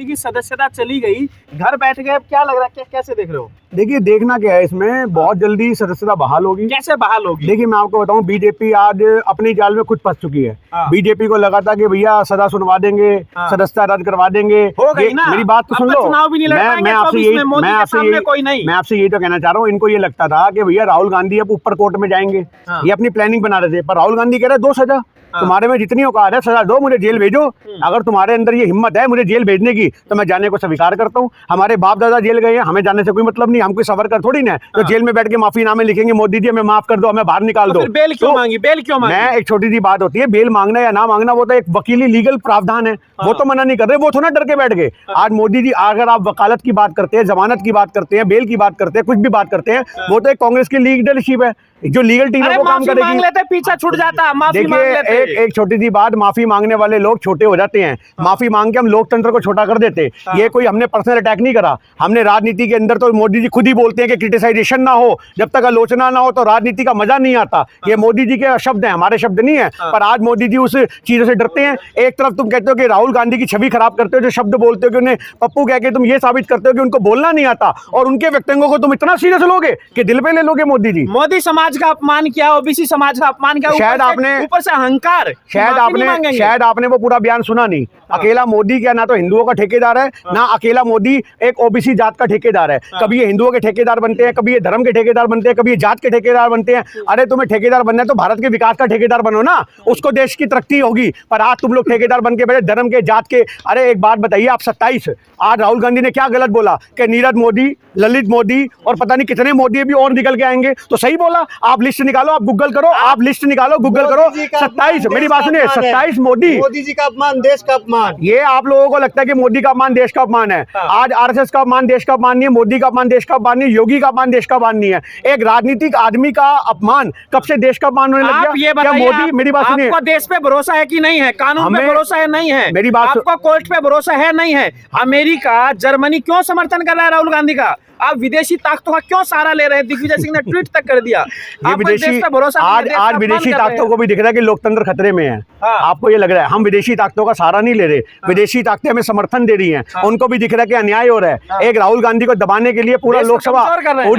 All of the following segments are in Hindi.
की सदस्यता चली गई, घर बैठ गए, अब क्या लग रहा है, कैसे देख रहे हो? देखिए, देखना क्या है, इसमें बहुत जल्दी सदस्यता बहाल होगी। कैसे बहाल होगी? देखिए, मैं आपको बताऊं, बीजेपी आज अपनी जाल में खुद फंस चुकी है। हाँ। बीजेपी को लगा था कि भैया सदा सुनवा देंगे, हाँ। सदस्यता रद्द करवा देंगे। हो गई ना, मेरी बात तो सुन लो। चुनाव भी नहीं लड़ पाएंगे, मैं आपसे 24 में मोदी के सामने कोई नहीं। मैं आपसे यही तो कहना चाह रहा हूँ, इनको ये लगता था कि भैया राहुल गांधी अब ऊपर कोर्ट में जाएंगे। हाँ। ये अपनी प्लानिंग बना रहे थे, पर राहुल गांधी कह रहे दो सजा। तुम्हारे में जितनी औकात है सजा दो, मुझे जेल भेजो। अगर तुम्हारे अंदर ये हिम्मत है मुझे जेल भेजने की, तो मैं जाने को स्वीकार करता हूँ। हमारे बाप दादा जेल गए हैं, हमें जाने से कोई मतलब नहीं। हम कोई सवर कर थोड़ी ना तो जेल में बैठ के माफीनामे लिखेंगे, मोदी जी हमें माफ कर दो, हमें बाहर निकाल दो। बेल क्यों मांगी? बेल क्यों मांगी? मैं एक छोटी सी बात होती है, बेल मांगना या ना मांगना, वो तो एक वकीली लीगल प्रावधान है, वो तो मना नहीं कर रहे, वो थोड़ा डर के बैठ गए। आज मोदी जी, अगर आप वकालत की बात करते हैं, जमानत की बात करते हैं, बेल की बात करते हैं, कुछ भी बात करते हैं, वो तो एक कांग्रेस की लीडरशिप है, जो लीगल टीम है वो काम करेगी। मांग लेते, पीछा छूट जाता, माफी मांग लेते। एक छोटी सी बात, माफी मांगने वाले लोग छोटे हो जाते हैं। माफी मांग के हम लोकतंत्र को छोटा कर देते। ये कोई हमने पर्सनल अटैक नहीं करा। हमने राजनीति के अंदर, तो मोदी जी खुद ही बोलते हैं कि क्रिटिसाइजेशन ना हो, जब तक आलोचना ना हो तो राजनीति का मजा नहीं आता। ये मोदी जी के शब्द हैं, हमारे शब्द नहीं है। पर आज मोदी जी उस चीजों से डरते हैं। एक तरफ तुम कहते हो कि राहुल गांधी की छवि खराब करते हो, जो शब्द बोलते हो कि उन्हें पप्पू कह के तुम ये साबित करते हो कि उनको बोलना नहीं आता, और उनके व्यक्तित्व को तुम इतना सीरियस लोगे कि दिल पे ले लोगे। मोदी जी, मोदी समाज का अपमान किया, ओबीसी समाज का अपमान किया, शायद आपने ऊपर से अहंकार, शायद आपने वो पूरा बयान सुना नहीं। अकेला मोदी क्या ना तो हिंदुओं का ठेकेदार है, ना अकेला मोदी एक ओबीसी जात का ठेकेदार है। कभी ये हिंदुओं के ठेकेदार बनते हैं, कभी ये धर्म के ठेकेदार बनते हैं, कभी ये जात के ठेकेदार बनते हैं। अरे तुम्हें ठेकेदार बनना है तो भारत के विकास का ठेकेदार बनो ना, उसको देश की तरक्की होगी। पर आज तुम लोग ठेकेदार बन के बैठे धर्म के, जात के। अरे एक बात बताइए, आप 27 आज राहुल गांधी ने क्या गलत बोला कि नीरज मोदी, ललित मोदी और पता नहीं कितने मोदी भी और निकल के आएंगे, तो सही बोला। आप लिस्ट निकालो, आप गूगल करो, आप लिस्ट निकालो, गूगल करो। 27, मेरी बात सुनिए, 27 मोदी जी का अपमान, देश का अपमान। ये आप लोगों को लगता है कि मोदी का अपमान देश का अपमान है। आज आरएसएस का अपमान देश का अपमान नहीं है, मोदी का अपमान देश का अपमान नहीं है, योगी का अपमान देश का अपमान नहीं है। एक राजनीतिक आदमी का अपमान कब से देश का अपमान होने लग गया? ये बताइए, मोदी, मेरी बात सुनिए, आपको देश पे भरोसा है कि नहीं है? कानून पे भरोसा है नहीं है? मेरी बात, आपको कोर्ट पे भरोसा है नहीं है? अमेरिका, जर्मनी क्यों समर्थन कर रहा है राहुल गांधी का? आप विदेशी ताकतों का क्यों सहारा ले रहे हैं? दिग्विजय सिंह ने ट्वीट तक कर दिया। ये विदेशी, आज विदेशी ताकतों को भी दिख रहा है कि लोकतंत्र खतरे में है। आपको ये लग रहा है हम विदेशी ताकतों का सहारा नहीं ले रहे, विदेशी ताकतें हमें समर्थन दे रही हैं। उनको भी दिख रहा है कि अन्याय हो रहा है। एक राहुल गांधी को दबाने के लिए पूरा लोकसभा,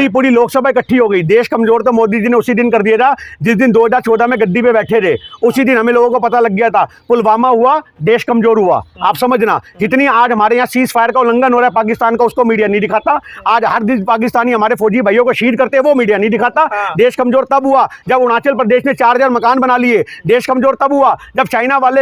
पूरी लोकसभा इकट्ठी हो गई। देश कमजोर तो मोदी जी ने उसी दिन कर दिया था जिस दिन 2014 में गद्दी पे बैठे थे। उसी दिन हमें लोगों को पता लग गया था, पुलवामा हुआ, देश कमजोर हुआ। आप समझना, जितनी आज हमारे यहाँ सीज फायर का उल्लंघन हो रहा है पाकिस्तान का, उसको मीडिया नहीं दिखाता। आज हर दिन पाकिस्तानी हमारे फौजी भाइयों को शहीद करते हैं, वो मीडिया नहीं दिखाता। देश कमजोर तब हुआ जब अरुणाचल प्रदेश ने 4000 मकान बना लिए। देश कमजोर तब हुआ जब चाइना वाले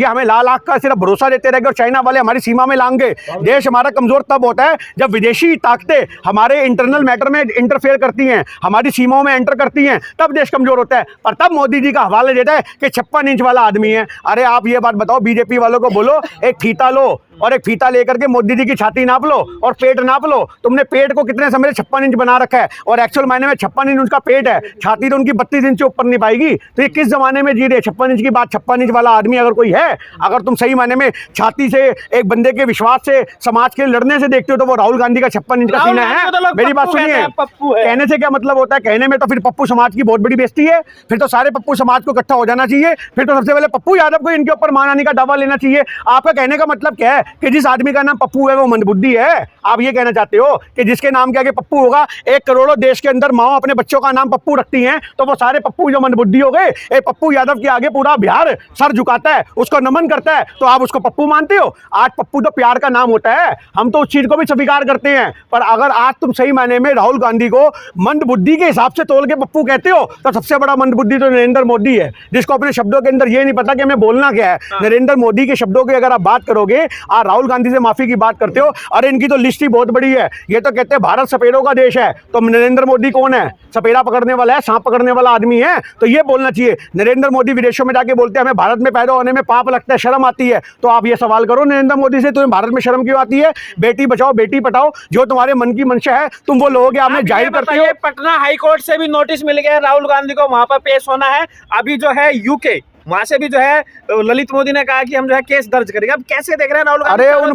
हमें लाल आंख का सिर्फ भरोसा देते रह गए और चाइना वाले हमारी सीमा में लांग गए। देश हमारा कमजोर तब होता है जब विदेशी ताकतें हमारे इंटरनल मैटर में इंटरफेयर करती हैं, हमारी सीमाओं में एंटर करती हैं, तब देश कमजोर होता है। पर तब मोदी जी का हवाला देता है कि 56 इंच वाला आदमी है। अरे आप ये बात बताओ, बीजेपी वालों को बोलो एक फीता लो और एक फीता लेकर के मोदी जी की छाती नाप लो और पेट नाप लो। तुमने पेट को कितने समय 56 इंच बना रखा है और एक्चुअल मायने में 56 इंच उनका पेट है, छाती तो उनकी 32 इंच से ऊपर नहीं पाएगी। तो ये किस जमाने में जी रहे? 56 इंच की बात, 56 इंच वाला आदमी अगर कोई है, अगर तुम सही मायने में छाती से एक बंदे के विश्वास से, समाज के लड़ने से देखते हो, तो वो राहुल गांधी का 56 इंच का सीना है। मेरी बात सुनिए, कहने से क्या मतलब होता है? कहने में तो फिर पप्पू समाज की बहुत बड़ी बेइज्जती है। फिर तो सारे पप्पू समाज को इकट्ठा हो जाना चाहिए। फिर तो सबसे पहले पप्पू यादव को इनके ऊपर मानहानि का दावा लेना चाहिए। आपका कहने का मतलब क्या है कि जिस आदमी का नाम पप्पू है वो मंदबुद्धि है? आप ये कहना चाहते हो कि जिसके नाम के आगे पप्पू होगा, 1 करोड़ों देश के अंदर माओ अपने बच्चों का नाम पप्पू रखती हैं, तो वो सारे पप्पू जो मंदबुद्धि हो गए? एक पप्पू यादव के आगे पूरा बिहार सर झुकाता है, उसको नमन करता है, तो आप उसको पप्पू मानते हो? आज पप्पू तो प्यार का नाम होता है, हम तो उस चीज को भी स्वीकार करते हैं। पर अगर आज तुम सही मायने में राहुल गांधी को मंदबुद्धि के हिसाब से तोल के पप्पू कहते हो, तो सबसे बड़ा मंदबुद्धि तो नरेंद्र मोदी है, जिसको अपने शब्दों के अंदर ये नहीं पता कि हमें बोलना क्या है। नरेंद्र मोदी के शब्दों की अगर आप बात करोगे, आज राहुल गांधी से माफी की बात करते हो। अरे इनकी तो लिस्ट ही बहुत बड़ी है। ये तो कहते हैं भारत सपेरों का देश है, तो नरेंद्र मोदी कौन है? सपेरा पकड़ने वाला है, सांप पकड़ने वाला आदमी है। तो ये बोलना चाहिए। नरेंद्र मोदी विदेशों में जाके बोलते हैं हमें भारत में पैदा होने में पाप लगता है, शर्म आती है। तो आप ये सवाल करो नरेंद्र मोदी से, तुम्हें भारत में शर्म क्यों आती है? बेटी बचाओ बेटी पढ़ाओ, जो तुम्हारे मन की मंशा है तुम वो लोगों के आपने जाहिर करते हो। पटना हाईकोर्ट से भी नोटिस मिल गया राहुल गांधी को, वहां पर पेश होना है। अभी जो है यूके वहां से भी जो है ललित मोदी ने कहा कि हम जो है केस दर्ज करेंगे। अब कैसे देख रहे हैं राहुल गांधी? अरे उन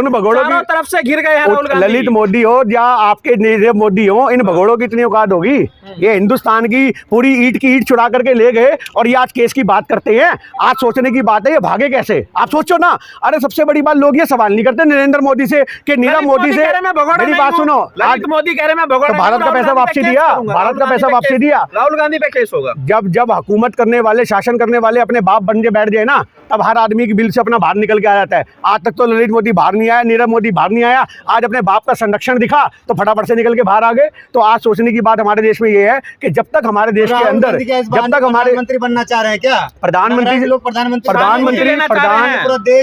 भगोड़ों चारों तरफ से घिर गए हैं राहुल गांधी। ललित मोदी हो या आपके नीरव मोदी हो, इन भगोड़ों की इतनी औकात होगी? ये हिंदुस्तान की पूरी ईंट की ईंट चुरा करके ले गए और ये आज केस की बात करते हैं। आज सोचने की बात है ये भागे कैसे, आप सोचो ना। अरे सबसे बड़ी बात, लोग ये सवाल नहीं करते नरेंद्र मोदी से कि नीरव मोदी से। मेरी बात सुनो, ललित मोदी कह रहे हैं मैं भगोड़ा, भारत का पैसा वापसी दिया, भारत का पैसा वापसी दिया, राहुल गांधी पे केस होगा। जब हुकूमत करने वाले, शासन करने वाले अपने बाप बन के बैठ जाए ना, तब हर आदमी की बिल से अपना बाहर निकल के आ जाता है। आज तक तो ललित मोदी बाहर नहीं आया, नीरव मोदी बाहर नहीं आया। आज अपने बाप का संरक्षण दिखा तो फटाफट से निकल के बाहर आ गए। तो आज सोचने की बात हमारे देश में ये है कि जब तक हमारे देश के अंदर, जब तक हमारे प्रधानमंत्री बनना चाह रहे हैं क्या? प्रधानमंत्री लोग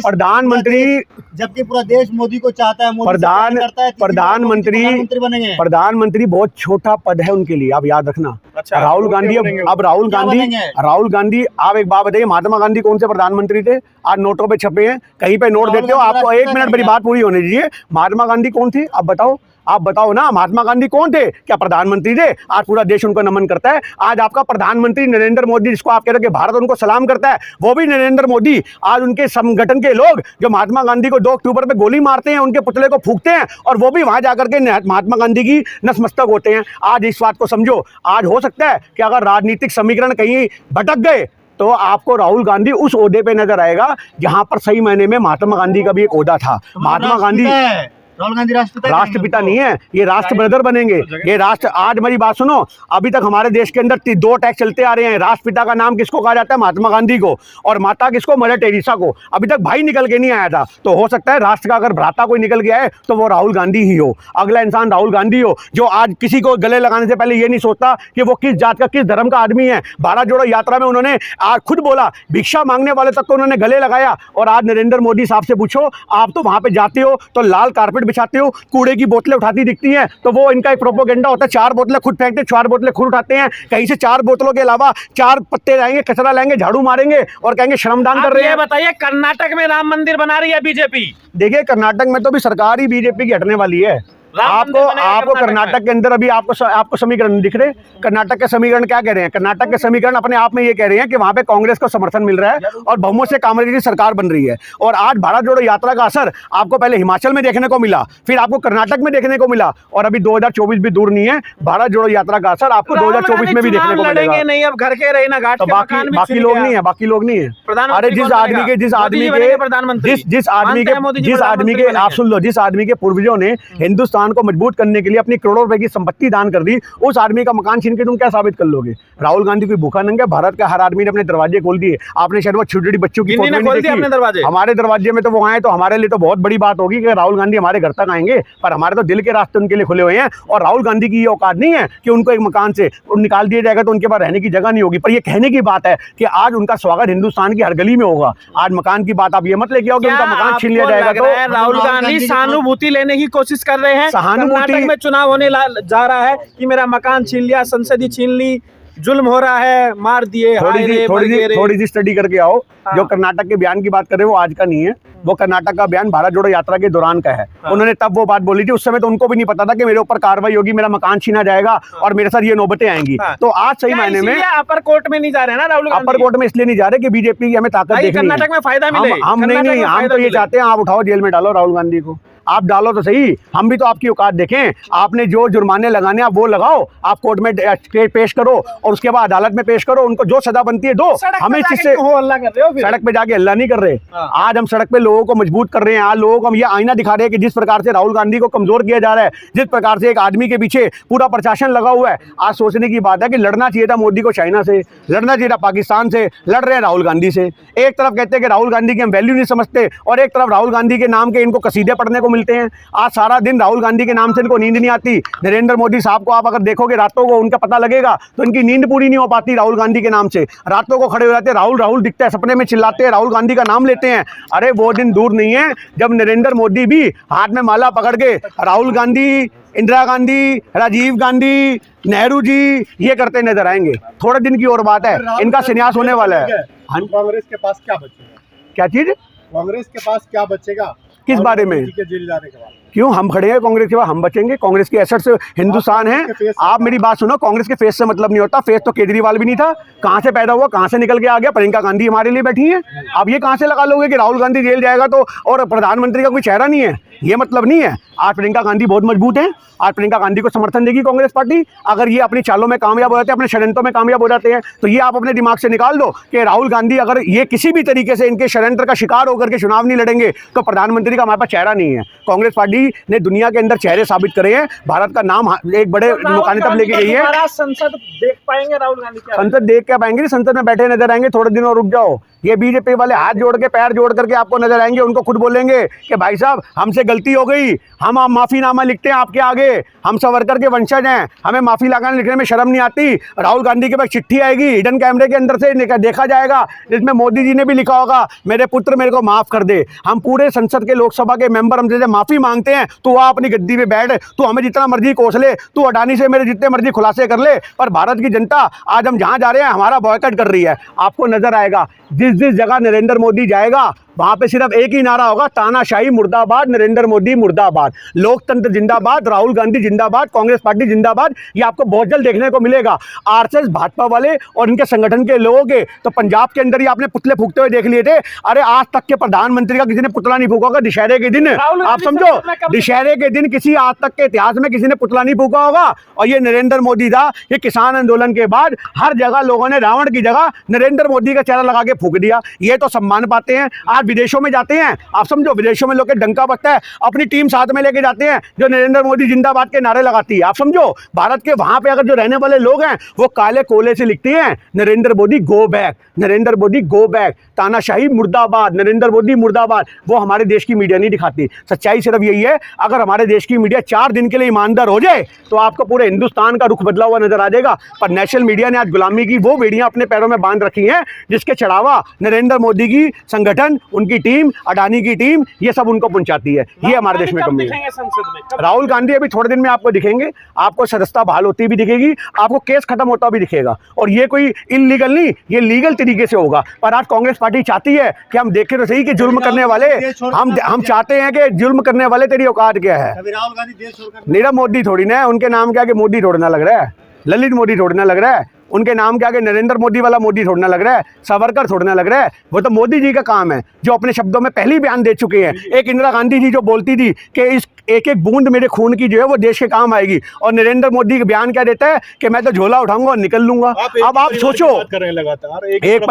प्रधानमंत्री, जबकि पूरा देश मोदी को चाहता है, प्रधानमंत्री बहुत छोटा पद है उनके लिए, आप याद रखना। अच्छा, राहुल गांधी, अब राहुल गांधी, आप एक बात बताइए, महात्मा गांधी कौन से प्रधानमंत्री थे? आज नोटों पे छपे हैं, कहीं पे नोट देते हो। आपको एक मिनट मेरी बात पूरी होने दीजिए। महात्मा गांधी कौन थे आप बताओ ना। महात्मा गांधी कौन थे? क्या प्रधानमंत्री थे? आज पूरा देश उनको नमन करता है। आज आपका प्रधानमंत्री नरेंद्र मोदी, जिसको आप कह रहे हो कि भारत उनको सलाम करता है, वो भी नरेंद्र मोदी। आज उनके संगठन के लोग जो महात्मा गांधी को 2 अक्टूबर पे गोली मारते हैं, उनके पुतले को फूंकते हैं, और वो भी वहां जाकर के महात्मा गांधी की नतमस्तक होते हैं। आज इस बात को समझो। आज हो सकता है कि अगर राजनीतिक समीकरण कहीं भटक गए तो आपको राहुल गांधी उस ओहदे पे नजर आएगा जहां पर सही मायने में महात्मा गांधी का भी एक ओहदा था। महात्मा गांधी, राहुल गांधी राष्ट्रपिता नहीं है, ये राष्ट्र ब्रदर बनेंगे। ये राष्ट्र, आज मेरी बात सुनो, अभी तक हमारे देश के अंदर 2 टैक्स चलते आ रहे हैं। राष्ट्रपिता का नाम किसको कहा जाता है? महात्मा गांधी को। और माता किसको? मदर टेरेसा को। अभी तक भाई निकल के नहीं आया था। तो हो सकता है राष्ट्र का अगर भ्राता कोई निकल के आए तो वो राहुल गांधी ही हो। अगला इंसान राहुल गांधी हो, जो आज किसी को गले लगाने से पहले ये नहीं सोचता कि वो किस जात का, किस धर्म का आदमी है। भारत जोड़ो यात्रा में उन्होंने आज खुद बोला, भिक्षा मांगने वाले तक को उन्होंने गले लगाया। और आज नरेंद्र मोदी साहब से पूछो, आप तो वहां पे जाते हो तो लाल कारपेट बिछाते हो, कूड़े की बोतलें उठाती दिखती हैं, तो वो इनका एक प्रोपोगेंडा होता है। 4 बोतलें खुद फेंकते, 4 बोतलें खुद उठाते हैं। कहीं से 4 बोतलों के अलावा 4 पत्ते लाएंगे, कचरा लाएंगे, झाड़ू मारेंगे और कहेंगे श्रमदान कर रहे हैं। बताइए, कर्नाटक में राम मंदिर बना रही है बीजेपी। देखिए, कर्नाटक में तो भी सरकार ही बीजेपी की हटने वाली है। आपको कर्नाटक के अंदर अभी आपको समीकरण दिख रहे? कर्नाटक के समीकरण क्या कह रहे हैं? कर्नाटक के समीकरण अपने आप में ये कह रहे हैं कि वहां पे कांग्रेस को समर्थन मिल रहा है और बहुमत से कांग्रेस की सरकार बन रही है। और आज भारत जोड़ो यात्रा का असर आपको पहले हिमाचल में देखने को मिला, फिर आपको कर्नाटक में देखने को मिला, और अभी 2024 भी दूर नहीं है। भारत जोड़ो यात्रा का असर आपको 2024 में भी देखने को मिलेगा। नहीं, अब घर के रहे ना घाट, बाकी लोग नहीं है, बाकी लोग नहीं है। अरे जिस आदमी के आप सुन लो, जिस आदमी के पूर्वजों ने हिंदुस्तान को मजबूत करने के लिए अपनी करोड़ों रुपए की संपत्ति दान कर दी, उस आदमी का मकान छीन के तुम क्या साबित कर लोगे? राहुल गांधी कोई भूखा नंगा? भारत का हर आदमी ने अपने दरवाजे खोल दिए। आपने शायद वो छोटी छोटी बच्चों की दरवाजे, हमारे दरवाजे में तो वो आए, तो हमारे लिए तो बहुत बड़ी बात होगी कि राहुल गांधी हमारे घर तक आएंगे। पर हमारे तो दिल के रास्ते उनके लिए खुले हुए हैं। और राहुल गांधी की ये औकात नहीं है कि उनको एक मकान से निकाल दिया जाएगा तो उनके पास रहने की जगह नहीं होगी। पर ये कहने की बात है कि आज उनका स्वागत हिंदुस्तान की हर गली में होगा। आज मकान की बात आप ये मत लेके आओ कि उनका मकान छीन लिया जाएगा। तो राहुल गांधी सहानुभूति लेने की कोशिश कर रहे हैं। कर्नाटक में चुनाव होने जा रहा है कि मेरा मकान छीन लिया, संसदी छीन ली, जुल्म हो रहा है, मार दिए। थोड़ी सी स्टडी करके आओ। जो कर्नाटक के बयान की बात कर रहे हो वो आज का नहीं है, वो कर्नाटक का बयान भारत जोड़ो यात्रा के दौरान का है। उन्होंने तब वो बात बोली थी, उस समय तो उनको भी नहीं पता था कि मेरे ऊपर कार्रवाई होगी, मेरा मकान छीना जाएगा और मेरे साथ ये नौबतें आएंगी। तो आज सही मायने में अपर कोर्ट में नहीं जा रहे हैं ना राहुल गांधी। अपर कोर्ट में इसलिए नहीं जा रहे कि बीजेपी की हमें ताकत देखनी है, कर्नाटक में फायदा मिले। हम नहीं, हम तो ये चाहते हैं आप उठाओ, जेल में डालो राहुल गांधी को। आप डालो तो सही, हम भी तो आपकी औकात देखें। आपने जो जुर्माने लगाने आप वो लगाओ, आप कोर्ट में पेश करो और उसके बाद अदालत में पेश करो, उनको जो सजा बनती है दो। हमें इस चीज से हल्ला कर रहे हो, सड़क पे जाके हल्ला नहीं कर रहे। आज हम सड़क पे लोगों को मजबूत कर रहे हैं। आज लोगों को हम ये आईना दिखा रहे हैं कि जिस प्रकार से राहुल गांधी को कमजोर किया जा रहा है, जिस प्रकार से एक आदमी के पीछे पूरा प्रशासन लगा हुआ है। आज सोचने की बात है कि लड़ना चाहिए था मोदी को चाइना से, लड़ना चाहिए था पाकिस्तान से, लड़ रहे हैं राहुल गांधी से। एक तरफ कहते हैं कि राहुल गांधी की हम वैल्यू नहीं समझते और एक तरफ राहुल गांधी के नाम के इनको कसीदे पढ़ने को मिलते हैं। आज सारा दिन राहुल गांधी के नाम से इनको नींद नहीं आती। नरेंद्र मोदी साहब को आप अगर देखोगे रातों को, उनका पता लगेगा तो इनकी नींद पूरी नहीं हो पाती राहुल गांधी के नाम से। रातों को खड़े हो जाते हैं, राहुल राहुल दिखता है, सपने में चिल्लाते हैं, राहुल गांधी का नाम लेते हैं। अरे वो दिन दूर नहीं है जब नरेंद्र मोदी भी हाथ में माला पकड़ के राहुल गांधी, इंदिरा गांधी, राजीव गांधी, नेहरू जी ये करते नजर आएंगे। थोड़े दिन की और बात है, इनका संन्यास होने वाला है। कांग्रेस के पास क्या बचेगा? क्या चीज? कांग्रेस के पास क्या बचेगा किस बारे में? जेल जाने के बाद क्यों? हम खड़े हैं कांग्रेस के बाद, हम बचेंगे। कांग्रेस के एसेट्स हिंदुस्तान है। आप मेरी बात सुनो, कांग्रेस के फेस से मतलब नहीं होता। फेस तो केजरीवाल भी नहीं था, कहां से पैदा हुआ, कहां से निकल के आ गया। प्रियंका गांधी हमारे लिए बैठी है। आप ये कहां से लगा लोगे कि राहुल गांधी जेल जाएगा तो और प्रधानमंत्री का कोई चेहरा नहीं है? ये मतलब नहीं है। आज प्रियंका गांधी बहुत मजबूत है। आज प्रियंका गांधी को समर्थन देगी कांग्रेस पार्टी। अगर ये अपनी चालों में कामयाब हो जाते हैं, अपने षड्यंत्रों में कामयाब हो जाते हैं, तो ये आप अपने दिमाग से निकाल दो कि राहुल गांधी अगर ये किसी भी तरीके से इनके षड्यंत्र का शिकार होकर के चुनाव नहीं लड़ेंगे तो प्रधानमंत्री का हमारे पास चेहरा नहीं है। कांग्रेस पार्टी ने दुनिया के अंदर चेहरे साबित करे हैं। भारत का नाम एक बड़े मुकाम तक लेके गई है। संसद देख पाएंगे राहुल गांधी? संसद देख क्या पाएंगे? संसद में बैठे नजर आएंगे। थोड़े दिन और रुक जाओ। ये बीजेपी वाले हाथ जोड़ के पैर जोड़ करके आपको नजर आएंगे। उनको खुद बोलेंगे कि भाई साहब हमसे गलती हो गई, हम माफीनामा लिखते हैं आपके आगे, हम सावरकर के वंशज हैं, हमें माफी लगाने लिखने में शर्म नहीं आती। राहुल गांधी के पास चिट्ठी आएगी, हिडन कैमरे के अंदर से देखा जाएगा, जिसमें मोदी जी ने भी लिखा होगा मेरे पुत्र मेरे को माफ कर दे। हम पूरे संसद के लोकसभा के मेंबर हमसे जब माफी मांगते हैं तो वह अपनी गद्दी पे बैठ, तू हमें जितना मर्जी कोस ले, तू अडानी से मेरे जितने मर्जी खुलासे कर ले, पर भारत की जनता आज हम जहां जा रहे हैं हमारा बॉयकॉट कर रही है। आपको नजर आएगा जिस जिस जगह नरेंद्र मोदी जाएगा वहां पे सिर्फ एक ही नारा होगा, तानाशाही मुर्दाबाद, नरेंद्र मोदी मुर्दाबाद, लोकतंत्र जिंदाबाद, राहुल गांधी जिंदाबाद, कांग्रेस पार्टी जिंदाबाद। ये आपको बहुत जल्द देखने को मिलेगा। आरएसएस भाजपा वाले और इनके संगठन के लोगों के तो पंजाब के अंदर ही आपने पुतले फूकते हुए देख लिए थे। अरे आज तक के प्रधानमंत्री का किसी ने पुतला नहीं फूका होगा दशहरे के दिन। आप समझो, दशहरे के दिन किसी आज तक के इतिहास में किसी ने पुतला नहीं फूका होगा। और ये नरेंद्र मोदी था, ये किसान आंदोलन के बाद हर जगह लोगों ने रावण की जगह नरेंद्र मोदी का चेहरा लगा के फूक दिया। ये तो सम्मान पाते हैं। आज विदेशों में जाते हैं, आप समझो, विदेशों में लोग के डंका बजता है, अपनी टीम साथ में लेके जाते हैं जो नरेंद्र मोदी जिंदाबाद के नारे लगाती है। आप समझो, भारत के वहां पे अगर जो रहने वाले लोग हैं वो काले कोले से लिखते हैं Narendra Modi go back, Narendra Modi go back, तानाशाही मुर्दाबाद, नरेंद्र मोदी मुर्दाबाद। वो हमारे देश की मीडिया नहीं दिखाती। सच्चाई सिर्फ यही है, अगर हमारे देश की मीडिया 4 दिन के लिए ईमानदार हो जाए तो आपको पूरे हिंदुस्तान का रुख बदला हुआ नजर आ जाएगा। पर नेशनल मीडिया ने आज गुलामी की वो बेड़ियां अपने पैरों में बांध रखी हैं जिसके चढ़ावा नरेंद्र मोदी की संगठन, उनकी टीम, अडानी की टीम, ये सब उनको पहुंचाती है। ये हमारे देश में कमी है। राहुल गांधी अभी थोड़े दिन में आपको दिखेंगे, आपको सदस्यता बहाल होती भी दिखेगी, आपको केस खत्म होता भी दिखेगा। और ये कोई इलीगल नहीं, ये लीगल तरीके से होगा। पर आज कांग्रेस पार्टी चाहती है कि हम देखें तो सही कि जुल्म करने वाले, हम चाहते हैं कि जुल्म करने वाले तेरी औकात क्या है। राहुल गांधी देश छोड़कर नीरव मोदी थोड़ी ना है, उनके नाम के आगे मोदी थोड़ना लग रहा है, ललित मोदी थोड़ना लग रहा है, उनके नाम के आगे नरेंद्र मोदी वाला मोदी थोड़ना लग रहा है, सावरकर थोड़ना लग रहा है। वो तो मोदी जी का काम है जो अपने शब्दों में पहले ही बयान दे चुके हैं। एक इंदिरा गांधी जी जो बोलती थी कि इस एक एक बूंद मेरे खून की जो है वो देश के काम आएगी, और नरेंद्र मोदी का बयान क्या देता है कि मैं तो झोला उठाऊंगा और निकल लूंगा। अब आप सोचो, एक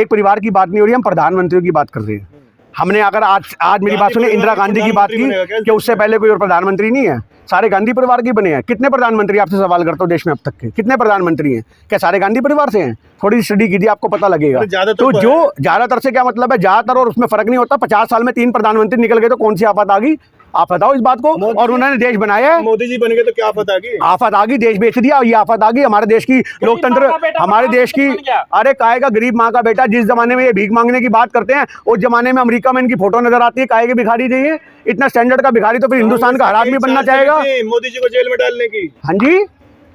परिवार की बात नहीं हो रही, हम प्रधानमंत्रियों की बात कर रहे हैं। हमने अगर आज मेरी बात सुने, इंदिरा गांधी की बात की कि उससे पहले कोई और प्रधानमंत्री नहीं है, सारे गांधी परिवार के बने हैं। कितने प्रधानमंत्री, आपसे सवाल करता हूँ, देश में अब तक के कितने प्रधानमंत्री हैं? क्या सारे गांधी परिवार से हैं? थोड़ी स्टडी कीजिए, आपको पता लगेगा। तो जो ज्यादातर से क्या मतलब है, ज्यादातर और उसमें फर्क नहीं होता। 50 साल में 3 प्रधानमंत्री निकल गए तो कौन सी आफत आ गई? आप बताओ इस बात को। और उन्होंने देश बनाया है, मोदी जी बन गए तो क्या आफत आ गई? आफत आ गई, देश बेच दिया। और ये आफत आ गई हमारे देश की लोकतंत्र, हमारे देश की। अरे काहे का गरीब माँ का बेटा, जिस जमाने में ये भीख मांगने की बात करते हैं उस जमाने में अमेरिका में इनकी फोटो नजर आती है। काहे के भिखारी चाहिए? इतना स्टैंडर्ड का भिखारी तो फिर हिंदुस्तान का हर आदमी बनना चाहेगा। मोदी जी को जेल में डालने की, हाँ जी,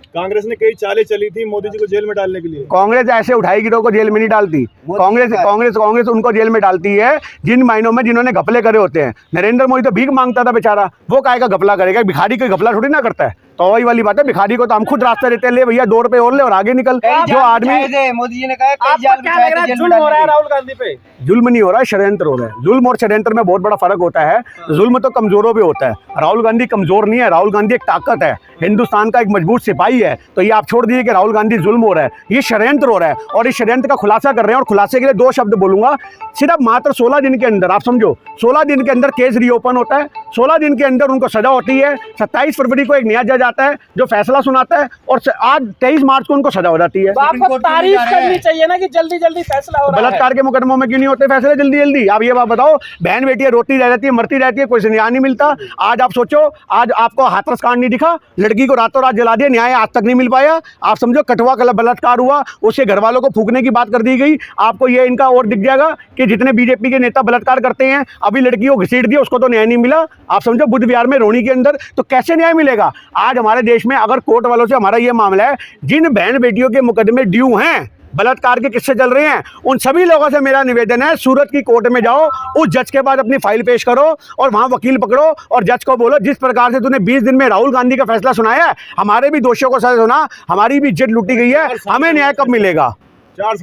कांग्रेस ने कई चालें चली थी मोदी जी को जेल में डालने के लिए। कांग्रेस ऐसे उठाई गिरोह को जेल में नहीं डालती। कांग्रेस उनको जेल में डालती है जिन महीनों में जिन्होंने घपले करे होते हैं। नरेंद्र मोदी तो भीख मांगता था बेचारा, वो काहे का घपला करेगा? भिखारी कोई घपला थोड़ी ना करता है। तो वही वाली बात है, भिखारी को तो हम खुद रास्ता देते हैं, ले भैया 2 रुपए और ले और आगे निकल। जो आदमी, मोदी जी ने कहा जुल्म हो रहा है राहुल गांधी पे? जुल्म नहीं हो रहा है, षड्यंत्र हो रहा है। जुल्म और षड्यंत्र में बहुत बड़ा फर्क होता है। जुल्म तो कमजोरों पे होता है, राहुल गांधी कमजोर नहीं है। राहुल गांधी एक ताकत है, हिंदुस्तान का एक मजबूत सिपाही है। तो ये आप छोड़ दीजिए कि राहुल गांधी जुल्म हो रहा है, ये षड्यंत्र हो रहा है। और इस षड्यंत्र का खुलासा कर रहे हैं। और खुलासे के लिए 2 शब्द बोलूंगा, सिर्फ मात्र 16 दिन के अंदर, आप समझो 16 दिन के अंदर केस रीओपन होता है। 16 दिन के अंदर उनको सजा होती है। 27 फरवरी को एक नया जज आता है जो फैसला सुनाता है, और आज 23 मार्च को उनको सजा हो जाती है। तो आपको तारीफ करनी चाहिए ना कि जल्दी जल्दी फैसला हो रहा है। बलात्कार के मुकदमों में क्यों नहीं होते फैसले जल्दी जल्दी? आप ये बात बताओ, बहन बेटियां रोती रह जाती है, मरती रहती है, कोई से न्याय नहीं मिलता। आज आप सोचो, आज आपको हाथरस कांड नहीं दिखा, लड़की को रातों रात जला दिया, न्याय आज तक नहीं मिल पाया। आप समझो, कठुआ का बलात्कार हुआ, उसके घर वालों को फूकने की बात कर दी गई। आपको ये इनका और दिख जाएगा कि जितने बीजेपी के नेता बलात्कार करते हैं, अभी लड़की को घसीट दिया, उसको तो न्याय नहीं मिला। आप समझो, बुध विहार में रोहिणी के अंदर, तो कैसे न्याय मिलेगा? आज हमारे देश में अगर कोर्ट वालों से हमारा ये मामला है, जिन बहन बेटियों के मुकदमे ड्यू हैं बलात्कार के किस्से चल रहे हैं, उन सभी लोगों से मेरा निवेदन है, सूरत की कोर्ट में जाओ, उस जज के बाद अपनी फाइल पेश करो और वहां वकील पकड़ो और जज को बोलो जिस प्रकार से तूने 20 दिन में राहुल गांधी का फैसला सुनाया है, हमारे भी दोषियों को सजा सुना, हमारी भी इज्जत लूटी गई है, हमें न्याय कब मिलेगा। 4